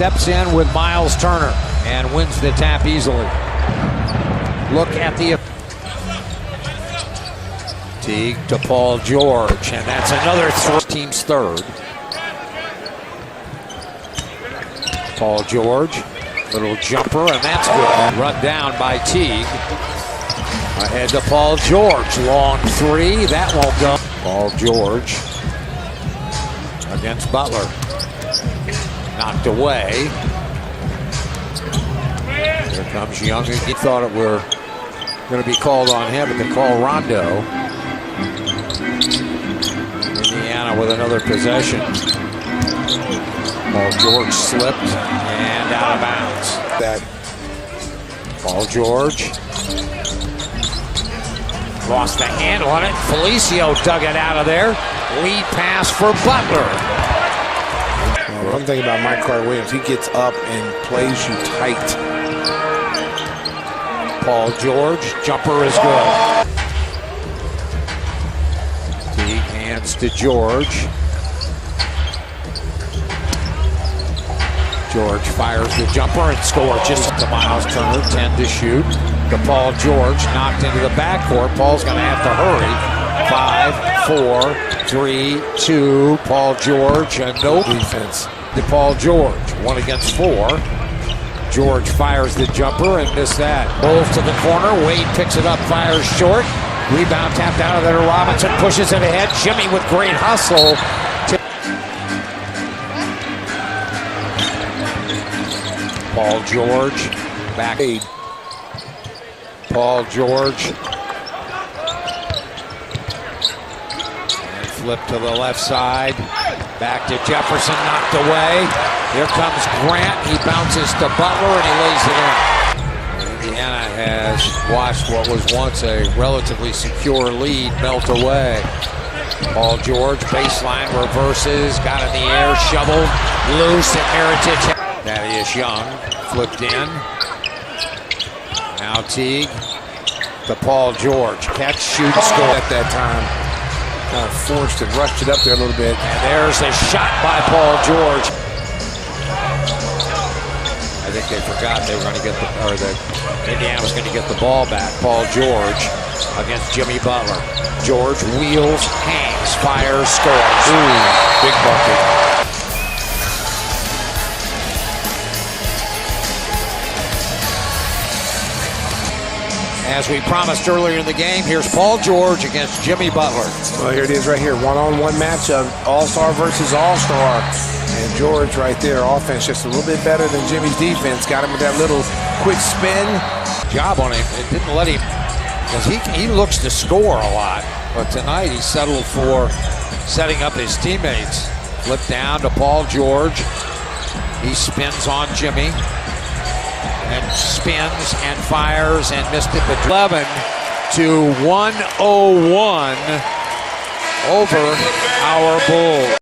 steps in with Miles Turner and wins the tap easily. Look at the Teague to Paul George, and that's another team's third. Paul George, little jumper, and that's good. Run down by Teague. Ahead to Paul George, long three, that won't go. Paul George against Butler. Knocked away. Here comes Young. He thought it were going to be called on him, but they call Rondo. Indiana with another possession. Paul George slipped and out of bounds. Paul George lost the handle on it. Felicio dug it out of there. Lead pass for Butler. One thing about Mike Carter-Williams, he gets up and plays you tight. Paul George, jumper is good. Teague hands to George. George fires the jumper and scores just to Miles Turner, 10 to shoot. To Paul George, knocked into the backcourt. Paul's going to have to hurry. 5, 4, 3, 2. Paul George, and no defense. To Paul George, 1 against 4. George fires the jumper and missed that. Rolls to the corner. Wade picks it up, fires short. Rebound tapped out of there to Robinson, pushes it ahead. Jimmy with great hustle. Paul George back. Paul George. And flip to the left side. Back to Jefferson, knocked away. Here comes Grant. He bounces to Butler and he lays it in. Indiana has watched what was once a relatively secure lead melt away. Paul George, baseline, reverses, got in the air, shoveled, loose, and Heritage. Thaddeus Young flipped in. Now Teague to Paul George. Catch, shoot, score. At that time, kind of forced and rushed it up there a little bit. And there's a shot by Paul George. I think they forgot they were going to get Indiana was going to get the ball back. Paul George against Jimmy Butler. George wheels, hangs, fires, scores. Ooh, big bucket. As we promised earlier in the game, here's Paul George against Jimmy Butler. Well, here it is right here. One-on-one matchup. All-star versus all-star. And George right there, offense just a little bit better than Jimmy's defense. Got him with that little quick spin. Job on him. It didn't let him, because he looks to score a lot. But tonight he settled for setting up his teammates. Flip down to Paul George. He spins on Jimmy. And spins and fires and missed it. But 11 to 101 over our Bulls.